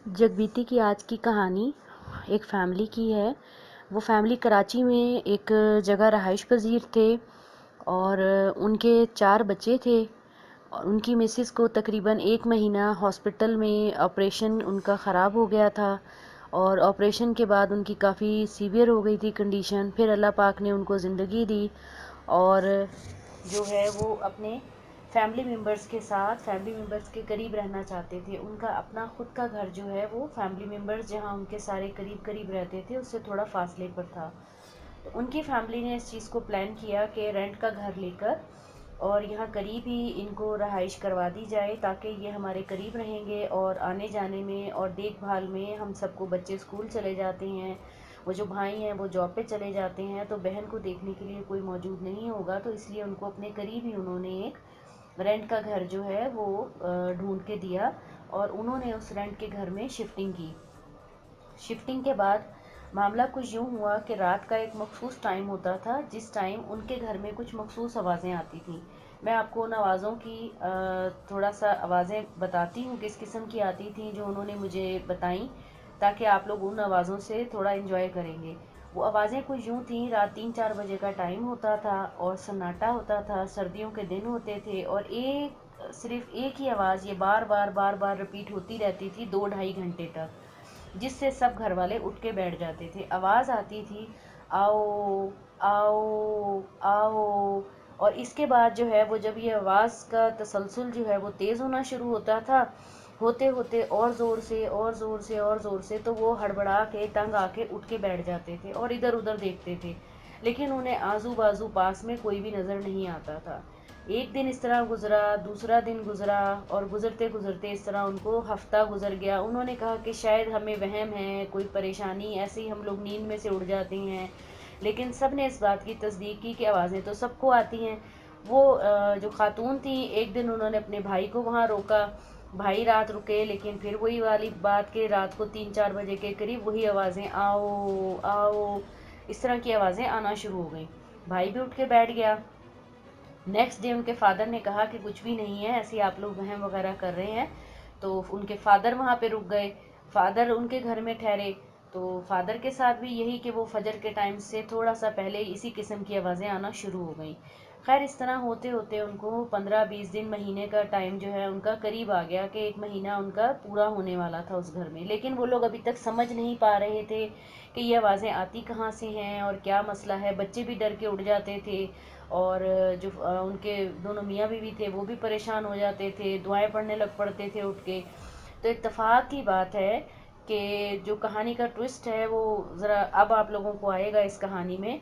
जगबीती की आज की कहानी एक फ़ैमिली की है। वो फ़ैमिली कराची में एक जगह रहाइश पज़ीर थे और उनके 4 बच्चे थे और उनकी मिसेस को तकरीबन 1 महीना हॉस्पिटल में ऑपरेशन उनका ख़राब हो गया था और ऑपरेशन के बाद उनकी काफ़ी सीवियर हो गई थी कंडीशन। फिर अल्लाह पाक ने उनको ज़िंदगी दी और जो है वो अपने फैमिली मेम्बर्स के साथ, फैमिली मेम्बर्स के करीब रहना चाहते थे। उनका अपना ख़ुद का घर जो है वो फैमिली मेम्बर्स जहाँ उनके सारे करीब करीब रहते थे उससे थोड़ा फासले पर था। तो उनकी फैमिली ने इस चीज़ को प्लान किया कि रेंट का घर लेकर और यहाँ करीब ही इनको रहाइश करवा दी जाए ताकि ये हमारे करीब रहेंगे और आने जाने में और देखभाल में हम सबको, बच्चे स्कूल चले जाते हैं, वो जो भाई हैं वो जॉब पे चले जाते हैं, तो बहन को देखने के लिए कोई मौजूद नहीं होगा, तो इसलिए उनको अपने करीब ही उन्होंने एक रेंट का घर जो है वो ढूंढ के दिया और उन्होंने उस रेंट के घर में शिफ्टिंग की। शिफ्टिंग के बाद मामला कुछ यूँ हुआ कि रात का एक मखसूस टाइम होता था जिस टाइम उनके घर में कुछ मखसूस आवाज़ें आती थीं। मैं आपको उन आवाज़ों की थोड़ा सा आवाज़ें बताती हूँ किस किस्म की आती थीं जो उन्होंने मुझे बताई, ताकि आप लोग उन आवाज़ों से थोड़ा इन्जॉय करेंगे। वो आवाज़ें कुछ यूँ थीं, रात 3-4 बजे का टाइम होता था और सन्नाटा होता था, सर्दियों के दिन होते थे और सिर्फ एक ही आवाज़ ये बार बार बार बार रिपीट होती रहती थी 2-2.5 घंटे तक, जिससे सब घर वाले उठ के बैठ जाते थे। आवाज़ आती थी, आओ आओ आओ। और इसके बाद जो है वो जब ये आवाज़ का तसलसल जो है वो तेज़ होना शुरू होता था, होते होते और ज़ोर से और ज़ोर से और ज़ोर से, तो वो हड़बड़ा के तंग आके उठ के बैठ जाते थे और इधर उधर देखते थे, लेकिन उन्हें आजू बाजू पास में कोई भी नज़र नहीं आता था। एक दिन इस तरह गुजरा, दूसरा दिन गुजरा और गुजरते गुजरते इस तरह उनको हफ्ता गुजर गया। उन्होंने कहा कि शायद हमें वहम है, कोई परेशानी, ऐसे ही हम लोग नींद में से उड़ जाते हैं, लेकिन सब ने इस बात की तस्दीक की कि आवाज़ें तो सबको आती हैं। वो जो खातून थी, एक दिन उन्होंने अपने भाई को वहाँ रोका, भाई रात रुके, लेकिन फिर वही वाली बात के रात को 3-4 बजे के करीब वही आवाज़ें, आओ आओ, इस तरह की आवाज़ें आना शुरू हो गई। भाई भी उठ के बैठ गया। नेक्स्ट डे उनके फादर ने कहा कि कुछ भी नहीं है, ऐसे आप लोग वहम वगैरह कर रहे हैं। तो उनके फादर वहाँ पे रुक गए, फादर उनके घर में ठहरे। तो फादर के साथ भी यही कि वो फजर के टाइम से थोड़ा सा पहले इसी किस्म की आवाज़ें आना शुरू हो गई। खैर इस तरह होते होते उनको 15-20 दिन, महीने का टाइम जो है उनका करीब आ गया कि 1 महीना उनका पूरा होने वाला था उस घर में, लेकिन वो लोग अभी तक समझ नहीं पा रहे थे कि ये आवाज़ें आती कहाँ से हैं और क्या मसला है। बच्चे भी डर के उठ जाते थे और जो उनके दोनों मियाँ बीवी थे वो भी परेशान हो जाते थे, दुआएं पढ़ने लग पड़ते थे उठ के। तो इत्तेफाक की बात है कि जो कहानी का ट्विस्ट है वो ज़रा अब आप लोगों को आएगा इस कहानी में,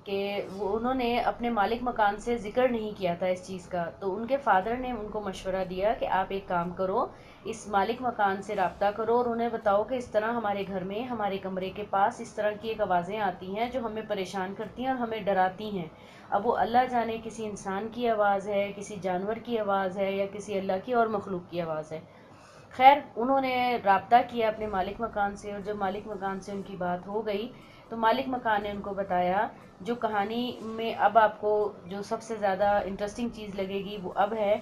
कि वो उन्होंने अपने मालिक मकान से ज़िक्र नहीं किया था इस चीज़ का। तो उनके फादर ने उनको मशवरा दिया कि आप एक काम करो, इस मालिक मकान से रब्ता करो और उन्हें बताओ कि इस तरह हमारे घर में, हमारे कमरे के पास इस तरह की एक आवाज़ें आती हैं जो हमें परेशान करती हैं और हमें डराती हैं। अब वो अल्लाह जाने किसी इंसान की आवाज़ है, किसी जानवर की आवाज़ है या किसी अल्लाह की और मखलूक की आवाज़ है। खैर उन्होंने रब्ता किया अपने मालिक मकान से और जब मालिक मकान से उनकी बात हो गई तो मालिक मकान ने उनको बताया, जो कहानी में अब आपको जो सबसे ज़्यादा इंटरेस्टिंग चीज़ लगेगी वो अब है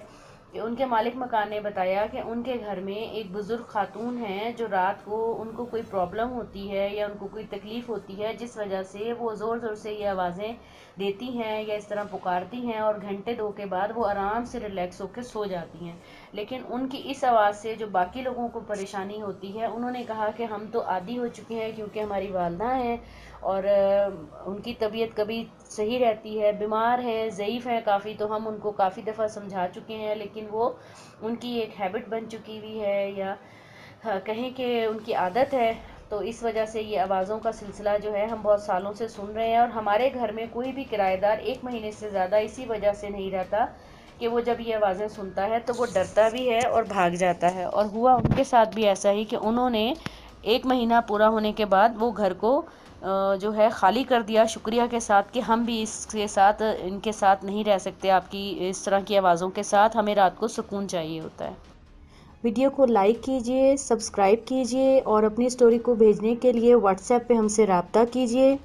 कि उनके मालिक मकान ने बताया कि उनके घर में एक बुज़ुर्ग खातून हैं जो रात को उनको कोई प्रॉब्लम होती है या उनको कोई तकलीफ़ होती है जिस वजह से वो ज़ोर ज़ोर से ये आवाज़ें देती हैं या इस तरह पुकारती हैं और घंटे दो के बाद वो आराम से रिलैक्स होकर सो जाती हैं। लेकिन उनकी इस आवाज़ से जो बाकी लोगों को परेशानी होती है, उन्होंने कहा कि हम तो आदी हो चुके हैं क्योंकि हमारी वालदा हैं और उनकी तबीयत कभी सही रहती है, बीमार हैं, ज़ईफ़ हैं काफ़ी, तो हम उनको काफ़ी दफ़ा समझा चुके हैं, लेकिन वो उनकी एक हैबिट बन चुकी हुई है या हाँ, कहें कि उनकी आदत है। तो इस वजह से ये आवाज़ों का सिलसिला जो है हम बहुत सालों से सुन रहे हैं और हमारे घर में कोई भी किराएदार 1 महीने से ज़्यादा इसी वजह से नहीं रहता कि वो जब ये आवाज़ें सुनता है तो वो डरता भी है और भाग जाता है। और हुआ उनके साथ भी ऐसा ही कि उन्होंने 1 महीना पूरा होने के बाद वो घर को जो है ख़ाली कर दिया, शुक्रिया के साथ कि हम भी इसके साथ, इनके साथ नहीं रह सकते, आपकी इस तरह की आवाज़ों के साथ, हमें रात को सुकून चाहिए होता है। वीडियो को लाइक कीजिए, सब्सक्राइब कीजिए और अपनी स्टोरी को भेजने के लिए व्हाट्सएप पे हमसे रब्ता कीजिए।